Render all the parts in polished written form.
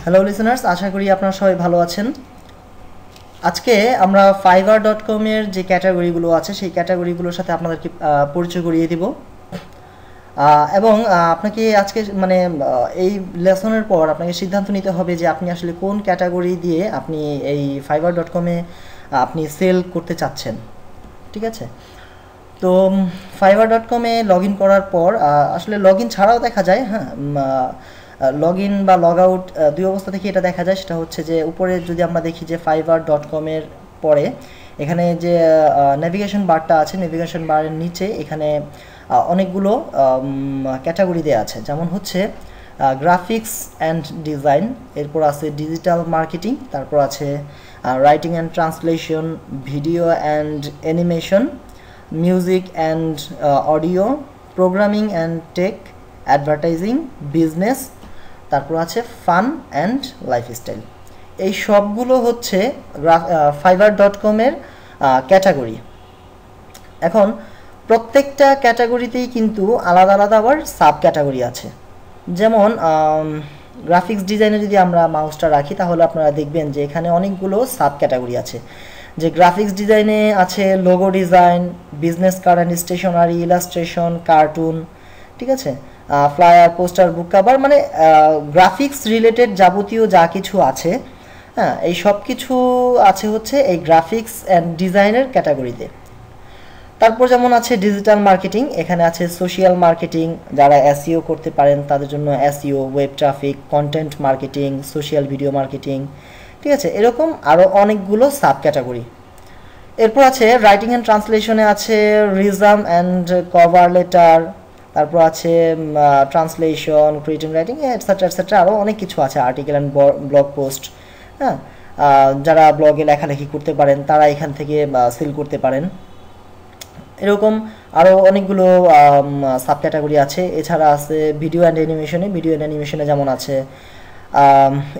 Hello listeners, আশা করি আপনারা সবাই ভালো আছেন। আজকে আমরা fiverr.com এর যে ক্যাটাগরিগুলো আছে সেই ক্যাটাগরিগুলোর সাথে আপনাদেরকে পরিচয় করিয়ে দিব এবং আপনাকে আজকে মানে এই লেসনের পর আপনাকে সিদ্ধান্ত নিতে হবে যে আপনি আসলে কোন ক্যাটাগরি দিয়ে আপনি এই fiverr.com এ আপনি সেল করতে চাচ্ছেন। ঠিক আছে, তো fiverr.com এ লগ ইন করার পর আসলে লগ ইন ছাড়াও দেখা যায়, হ্যাঁ, লগ ইন বা লগ আউট দুই অবস্থা থেকে এটা দেখা যায়। সেটা হচ্ছে যে উপরে যদি আমরা দেখি যে fiverr.com এর পরে এখানে যে নেভিগেশন বারটা আছে, নেভিগেশন বারের নিচে এখানে অনেকগুলো ক্যাটাগরি দেওয়া আছে, যেমন হচ্ছে গ্রাফিক্স অ্যান্ড ডিজাইন, এরপর আছে ডিজিটাল মার্কেটিং, তারপর আছে writing and translation, video and animation, music and audio, programming and tech, advertising, business, তারপর আছে ফান অ্যান্ড লাইফস্টাইল। এই সবগুলো হচ্ছে fiverr.com এর ক্যাটাগরি। এখন প্রত্যেকটা ক্যাটাগরিতেই কিন্তু আলাদা আলাদা আবার সাব ক্যাটাগরি আছে। যেমন গ্রাফিক্স ডিজাইনে যদি আমরা মাউসটা রাখি তাহলে আপনারা দেখবেন যে এখানে অনেকগুলো সাব ক্যাটাগরি আছে। যে গ্রাফিক্স ডিজাইনে আছে logo design, business card and stationery, illustration, cartoon, ঠিক আছে, ফ্লায়ার, পোস্টার, বুক কাভার, মানে গ্রাফিক্স রিলেটেড যাবতীয় যা কিছু আছে, হ্যাঁ, এই সব কিছু আছে হচ্ছে এই গ্রাফিক্স অ্যান্ড ডিজাইনের ক্যাটাগরিতে। তারপর যেমন আছে ডিজিটাল মার্কেটিং, এখানে আছে সোশ্যাল মার্কেটিং, যারা এসইও করতে পারেন তাদের জন্য SEO, web traffic, content marketing, social video marketing, ঠিক আছে, এরকম আরও অনেকগুলো সাব ক্যাটাগরি। এরপর আছে রাইটিং অ্যান্ড ট্রান্সলেশনে আছে রিজম অ্যান্ড কভার লেটার, তারপর আছে translation, creative writing, etcetera etcetera, আরও অনেক কিছু আছে, আর্টিকেল অ্যান্ড ব্লগ পোস্ট, হ্যাঁ, যারা ব্লগে লেখালেখি করতে পারেন তারা এখান থেকে সেল করতে পারেন। এরকম আরও অনেকগুলো সাব ক্যাটাগরি আছে। এছাড়া আছে ভিডিও অ্যান্ড অ্যানিমেশনে, ভিডিও অ্যান্ড অ্যানিমেশনে যেমন আছে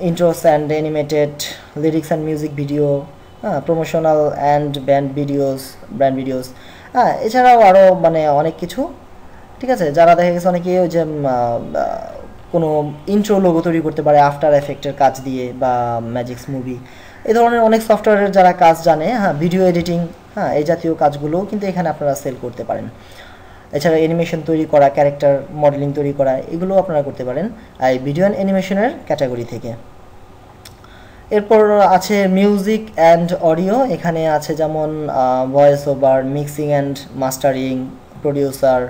intros and animated, lyrics and music video, হ্যাঁ, প্রমোশনাল অ্যান্ড ব্র্যান্ড ভিডিওস, হ্যাঁ, এছাড়াও আরও মানে অনেক কিছু, ঠিক আছে। যারা দেখা গেছে অনেকে ওই যে কোনো ইন্ট্রো লোগো তৈরি করতে পারে আফটার এফেক্টের কাজ দিয়ে বা ম্যাজিক্স মুভি, এই ধরনের অনেক সফটওয়্যারের যারা কাজ জানে, হ্যাঁ, ভিডিও এডিটিং, হ্যাঁ, এই জাতীয় কাজগুলোও কিন্তু এখানে আপনারা সেল করতে পারেন। এছাড়া অ্যানিমেশন তৈরি করা, ক্যারেক্টার মডেলিং তৈরি করা, এগুলো আপনারা করতে পারেন এই ভিডিও অ্যান্ড অ্যানিমেশনের ক্যাটাগরি থেকে। এরপর আছে মিউজিক অ্যান্ড অডিও, এখানে আছে যেমন voice over, mixing and mastering, producer,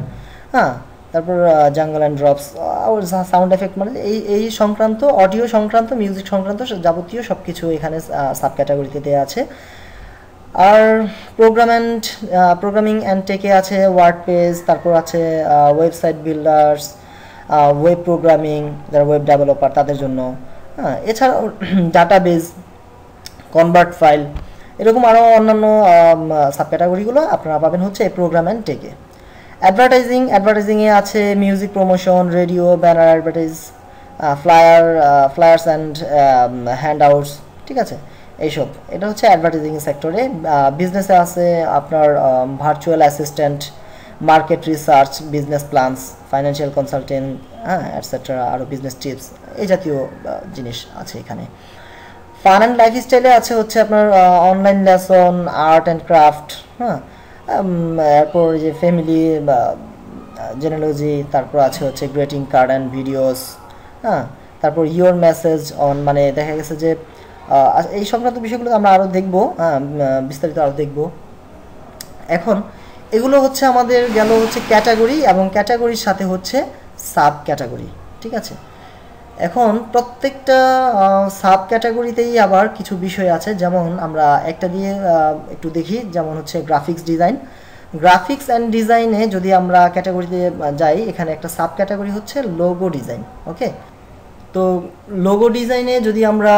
হ্যাঁ, তারপর jungle and drops, sound effect, মানে এই সংক্রান্ত, অডিও সংক্রান্ত, মিউজিক সংক্রান্ত যাবতীয় সব কিছু এখানে সাব ক্যাটাগরিতে দেওয়া আছে। আর প্রোগ্রামিং অ্যান্ড টেকে আছে ওয়ার্ড পেজ, তারপর আছে ওয়েবসাইট বিল্ডার্স, ওয়েব প্রোগ্রামিং, যারা ওয়েব ডেভেলপার তাদের জন্য, হ্যাঁ, এছাড়াও ডাটাবেজ, কনভার্ট ফাইল, এরকম আরও অন্যান্য সাব ক্যাটাগরিগুলো আপনারা পাবেন হচ্ছে এই প্রোগ্রাম অ্যান্ড টেকে। অ্যাডভার্টাইজিংয়ে আছে music promotion, radio, banner advertise, flyers and handouts, ঠিক আছে, এইসব, এটা হচ্ছে অ্যাডভার্টাইজিং সেক্টরে। বিজনেসে আছে আপনার virtual assistant, market research, business plans, financial consultant, হ্যাঁ, অ্যাটসেট্রা, আরও বিজনেস টিপস, এই জাতীয় জিনিস আছে এখানে। ফান অ্যান্ড লাইফস্টাইলে আছে হচ্ছে আপনার online lesson, art and craft, হ্যাঁ, এরপর যে ফ্যামিলি জেনেলজি, তারপর আছে হচ্ছে গ্রিটিং কার্ড অ্যান্ড ভিডিওস, হ্যাঁ, তারপর ইওর মেসেজ অন, মানে দেখা গেছে যে এই সংক্রান্ত বিষয়গুলো আমরা আরও দেখবো, হ্যাঁ, বিস্তারিত আরও দেখব। এখন এগুলো হচ্ছে আমাদের গেল হচ্ছে ক্যাটাগরি, এবং ক্যাটাগরির সাথে হচ্ছে সাব ক্যাটাগরি, ঠিক আছে। এখন প্রত্যেকটা সাব ক্যাটাগরিতেই আবার কিছু বিষয় আছে, যেমন আমরা একটা দিয়ে একটু দেখি, যেমন হচ্ছে গ্রাফিক্স অ্যান্ড ডিজাইনে যদি আমরা ক্যাটাগরিতে যাই, এখানে একটা সাব ক্যাটাগরি হচ্ছে লোগো ডিজাইন। ওকে, তো লোগো ডিজাইনে যদি আমরা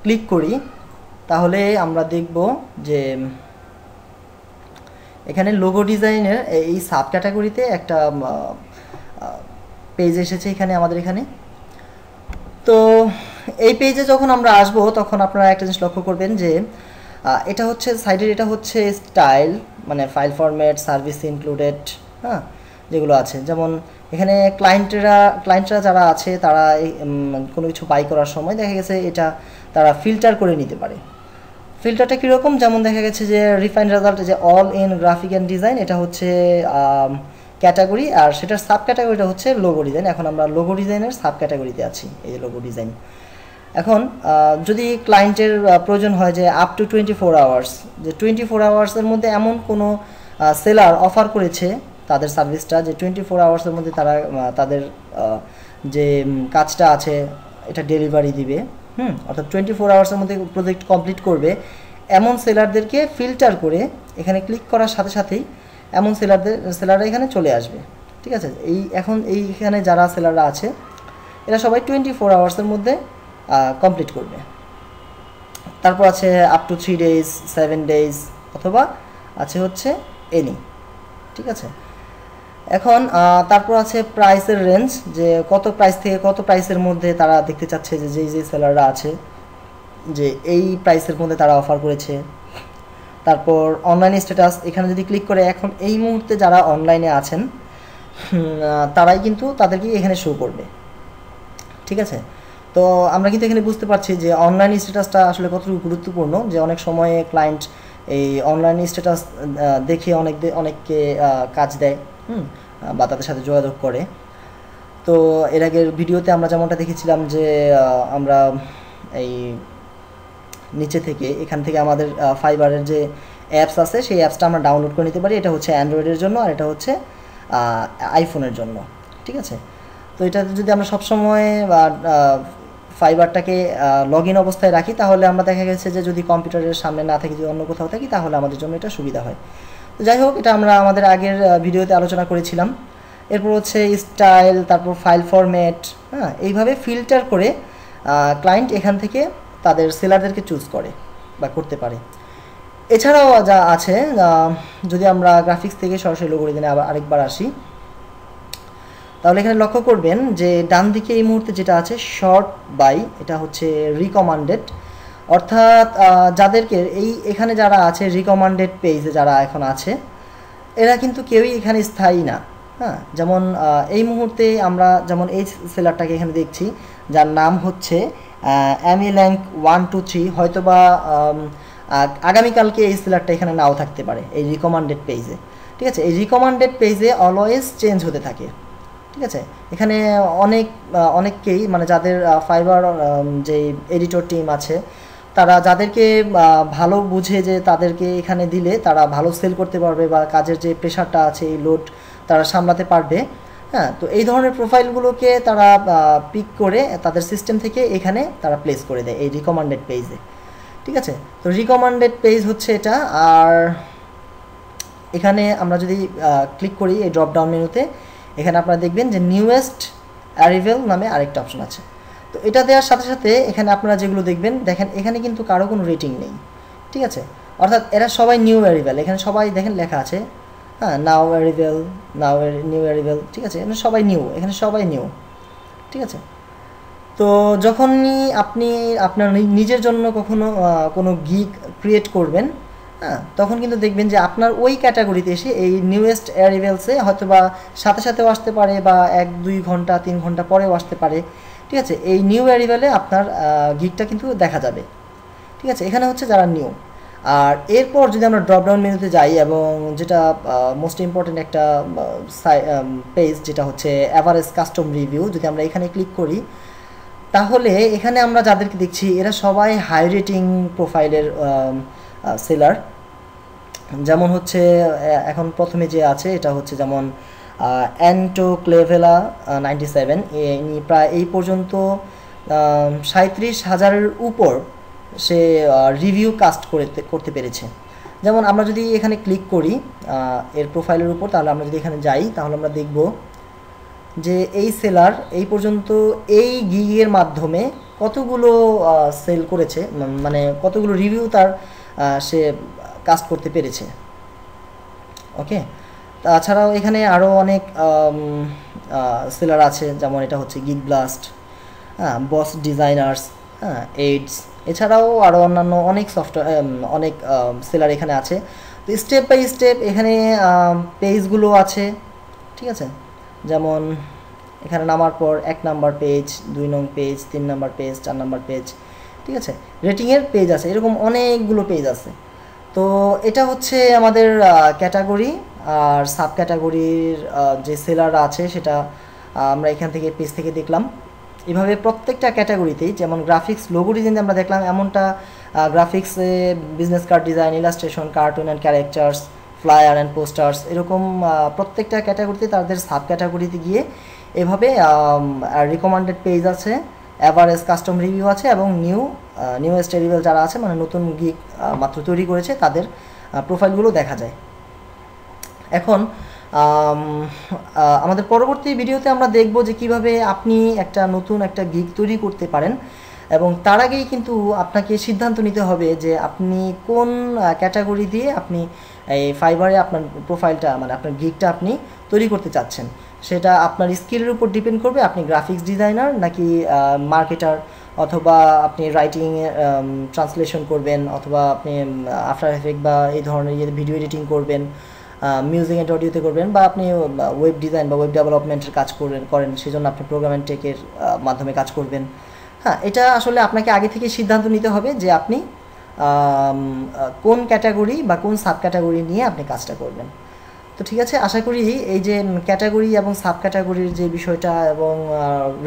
ক্লিক করি তাহলে আমরা দেখব যে এখানে লোগো ডিজাইনের এই সাব ক্যাটাগরিতে একটা পেজ এসেছে এখানে আমাদের এখানে। তো এই পেজে যখন আমরা আসব তখন আপনারা একটা জিনিস লক্ষ্য করবেন যে এটা হচ্ছে সাইডের, এটা হচ্ছে স্টাইল, মানে ফাইল ফরম্যাট, সার্ভিস ইনক্লুডেড, হ্যাঁ, যেগুলো আছে, যেমন এখানে ক্লায়েন্টরা যারা আছে তারা কোনো কিছু বাই করার সময় দেখা গেছে এটা তারা ফিল্টার করে নিতে পারে। ফিল্টারটা কীরকম, যেমন দেখা গেছে যে রিফাইন্ড রেজাল্ট যে all in graphic and design, এটা হচ্ছে ক্যাটাগরি, আর সেটার সাব ক্যাটাগরিটা হচ্ছে লোগো ডিজাইন। এখন আমরা লোগো ডিজাইনের সাব ক্যাটাগরিতে আছি, এই যে লোগো ডিজাইন। এখন যদি ক্লায়েন্টের প্রয়োজন হয় যে আপ টু 24 আওয়ার্স, যে 24 আওয়ার্সের মধ্যে এমন কোনো সেলার অফার করেছে তাদের সার্ভিসটা যে 24 আওয়ার্সের মধ্যে তারা তাদের যে কাজটা আছে এটা ডেলিভারি দিবে, অর্থাৎ 24 আওয়ার্সের মধ্যে প্রজেক্ট কমপ্লিট করবে, এমন সেলারদেরকে ফিল্টার করে এখানে ক্লিক করার সাথে সাথেই এমন সেলাররা এখানে চলে আসবে। ঠিক আছে, এইখানে যারা সেলাররা আছে এরা সবাই 24 আওয়ার্সের মধ্যে কমপ্লিট করবে। তারপর আছে আপ টু 3 days, 7 days, অথবা আছে হচ্ছে এনি। ঠিক আছে, এখন তারপর আছে প্রাইসের রেঞ্জ, যে কত প্রাইস থেকে কত প্রাইসের মধ্যে তারা দেখতে চাচ্ছে যে যে সেলাররা আছে যে এই প্রাইসের মধ্যে তারা অফার করেছে। তারপর অনলাইন স্ট্যাটাস, এখানে যদি ক্লিক করে এখন এই মুহূর্তে যারা অনলাইনে আছেন তারাই কিন্তু তাদেরকে এখানে শো করবে। ঠিক আছে, তো আমরা কিন্তু এখানে বুঝতে পারছি যে অনলাইন স্ট্যাটাসটা আসলে কতটুকু গুরুত্বপূর্ণ, যে অনেক সময় ক্লায়েন্ট এই অনলাইন স্ট্যাটাস দেখে অনেককে কাজ দেয় বা তাদের সাথে যোগাযোগ করে। তো এর আগের ভিডিওতে আমরা যেমনটা দেখেছিলাম যে আমরা এই নিচে থেকে এখান থেকে আমাদের ফাইবারের যে অ্যাপস আছে সেই অ্যাপসটা আমরা ডাউনলোড করে নিতে পারি। এটা হচ্ছে অ্যান্ড্রয়েডের জন্য আর এটা হচ্ছে আইফোনের জন্য। ঠিক আছে, তো এটাতে যদি আমরা সবসময় ফাইবারটাকে লগ ইন অবস্থায় রাখি তাহলে আমরা দেখা গেছে যে যদি কম্পিউটারের সামনে না থাকি, যদি অন্য কোথাও থাকি, তাহলে আমাদের জন্য এটা সুবিধা হয়। তো যাই হোক, এটা আমরা আমাদের আগের ভিডিওতে আলোচনা করেছিলাম। এরপর হচ্ছে স্টাইল, তারপর ফাইল ফরম্যাট, এইভাবে ফিল্টার করে ক্লায়েন্ট এখান থেকে তাদের সেলারদেরকে চুজ করে বা করতে পারে। এছাড়াও যা আছে, যদি আমরা গ্রাফিক্স থেকে সরাসরি লোগো ডিজাইনে আবার আরেকবার আসি, তাহলে এখানে লক্ষ্য করবেন যে ডান দিকে এই মুহূর্তে যেটা আছে শর্ট বাই, এটা হচ্ছে রিকমান্ডেড, অর্থাৎ যাদেরকে এখানে যারা আছে রিকমান্ডেড পেজে যারা এখন আছে এরা কিন্তু কেউই এখানে স্থায়ী না। যেমন এই মুহূর্তে আমরা যেমন এই সেলারটাকে এখানে দেখছি যার নাম হচ্ছে অ্যামিল্যাঙ্ক 123, হয়তোবা আগামীকালকে এই সেলারটা এখানে নাও থাকতে পারে এই রিকমান্ডেড পেজে। ঠিক আছে, এই রিকমান্ডেড পেজে অলওয়েজ চেঞ্জ হতে থাকে। ঠিক আছে, এখানে অনেককেই মানে যাদের ফাইবার যে এডিটর টিম আছে তারা যাদেরকে ভালো বুঝে যে তাদেরকে এখানে দিলে তারা ভালো সেল করতে পারবে বা কাজের যে প্রেশারটা আছে এই লোড তারা সামলাতে পারবে, তো এই ধরনের প্রোফাইলগুলোকে তারা পিক করে তাদের সিস্টেম থেকে এখানে তারা প্লেস করে দেয় এই রিকমান্ডেড পেজে। ঠিক আছে, তো রিকমান্ডেড পেজ হচ্ছে এটা। আর এখানে আমরা যদি ক্লিক করি এই ড্রপ ডাউন মেনুতে, এখানে আপনারা দেখবেন যে নিউয়েস্ট অ্যারাইভেল নামে আরেকটা অপশন আছে। তো এটা দেওয়ার সাথে সাথে এখানে আপনারা যেগুলো দেখবেন, দেখেন এখানে কিন্তু কারো কোনো রেটিং নেই। ঠিক আছে, অর্থাৎ এরা সবাই নিউ অ্যারাইভেল, এখানে সবাই দেখেন লেখা আছে নাও অ্যারাইভেল, নিউ অ্যারাইভেল। ঠিক আছে, এখানে সবাই নিউ, এখানে সবাই নিউ। ঠিক আছে, তো যখনই আপনি আপনার নিজের জন্য কখনো কোনো গিগ ক্রিয়েট করবেন, তখন কিন্তু দেখবেন যে আপনার ওই ক্যাটাগরিতে এসে এই নিউয়েস্ট অ্যারাইভেলসে হয়তো বা সাথে সাথেও আসতে পারে বা 1-2 ঘন্টা 3 ঘন্টা পরেও আসতে পারে। ঠিক আছে, এই নিউ অ্যারাইভেলে আপনার গিগটা কিন্তু দেখা যাবে। ঠিক আছে, এখানে হচ্ছে যারা নিউ। আর এরপর যদি আমরা ড্রপডাউন মেনুতে যাই এবং যেটা মোস্ট ইম্পর্টেন্ট একটা পেজ যেটা হচ্ছে অ্যাভারেজ কাস্টম রিভিউ, যদি আমরা এখানে ক্লিক করি তাহলে এখানে আমরা যাদেরকে দেখছি এরা সবাই হাই রেটিং প্রোফাইলের সেলার। যেমন হচ্ছে এখন প্রথমে যে আছে এটা হচ্ছে যেমন অ্যান্টো ক্লেভেলা 97, প্রায় এই পর্যন্ত 37,000-এর উপর সে রিভিউ কাস্ট করতে পেরেছে। যেমন আমরা যদি এখানে ক্লিক করি এর প্রোফাইলের উপর, তাহলে আমরা যদি এখানে যাই তাহলে আমরা দেখব যে এই সেলার এই পর্যন্ত এই গিগের মাধ্যমে কতগুলো সেল করেছে, মানে কতগুলো রিভিউ তার সে কাস্ট করতে পেরেছে। ওকে, তাছাড়াও এখানে আরও অনেক সেলার আছে, যেমন এটা হচ্ছে গিগ ব্লাস্ট, বস ডিজাইনার্স, এইডস, এছাড়াও আরও অন্যান্য অনেক অনেক সেলার এখানে আছে। তো স্টেপ বাই স্টেপ এখানে পেজগুলো আছে। ঠিক আছে, যেমন এখানে নামার পর 1 নাম্বার পেজ, 2 নং page, 3 number page, 4 number page, ঠিক আছে, রেটিংয়ের পেজ আছে, এরকম অনেকগুলো পেজ আছে। তো এটা হচ্ছে আমাদের ক্যাটাগরি। আর সাব ক্যাটাগরির যে সেলাররা আছে সেটা আমরা এখান থেকে পেজ থেকে দেখলাম। এভাবে প্রত্যেকটা ক্যাটাগরিতেই, যেমন গ্রাফিক্স লোগো ডিজাইন আমরা দেখলাম, এমনটা গ্রাফিক্সে business card design, illustration, cartoon and characters, flyer and posters, এরকম প্রত্যেকটা ক্যাটাগরিতে তাদের সাব ক্যাটাগরিতে গিয়ে এভাবে রিকমেন্ডেড পেজ আছে, অ্যাভারেজ কাস্টম রিভিউ আছে, এবং নিউয়েস্ট রিভিউ যারা আছে, মানে নতুন গিগ মাত্র তৈরি করেছে, তাদের প্রোফাইলগুলো দেখা যায়। এখন আমাদের পরবর্তী ভিডিওতে আমরা দেখব যে কিভাবে আপনি একটা নতুন একটা গিগ তৈরি করতে পারেন, এবং তার আগেই কিন্তু আপনাকে সিদ্ধান্ত নিতে হবে যে আপনি কোন ক্যাটাগরি দিয়ে আপনি এই ফাইবারে আপনার প্রোফাইলটা, মানে আপনার গিগটা আপনি তৈরি করতে চাচ্ছেন। সেটা আপনার স্কিলের উপর ডিপেন্ড করবে, আপনি গ্রাফিক্স ডিজাইনার নাকি মার্কেটার, অথবা আপনি রাইটিং ট্রান্সলেশন করবেন, অথবা আপনি আফটার এফেক্ট বা এই ধরনের ভিডিও এডিটিং করবেন, মিউজিক অ্যান্ড অডিওতে করবেন, বা আপনি ওয়েব ডিজাইন বা ওয়েব ডেভেলপমেন্টের কাজ করেন, সেজন্য আপনি প্রোগ্রাম অ্যান্ড টেকের মাধ্যমে কাজ করবেন। হ্যাঁ, এটা আসলে আপনাকে আগে থেকে সিদ্ধান্ত নিতে হবে যে আপনি কোন ক্যাটাগরি বা কোন সাব ক্যাটাগরি নিয়ে আপনি কাজটা করবেন। তো ঠিক আছে, আশা করি এই যে ক্যাটাগরি এবং সাব ক্যাটাগরির যে বিষয়টা এবং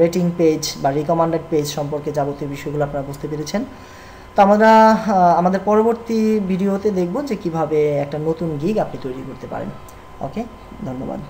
রেটিং পেজ বা রিকমেন্ডেড পেজ সম্পর্কে যাবতীয় বিষয়গুলো আপনারা বুঝতে পেরেছেন। তো আমরা আমাদের পরবর্তী ভিডিওতে দেখব যে কিভাবে একটা নতুন গিগ আপনি তৈরি করতে পারেন। ওকে, ধন্যবাদ।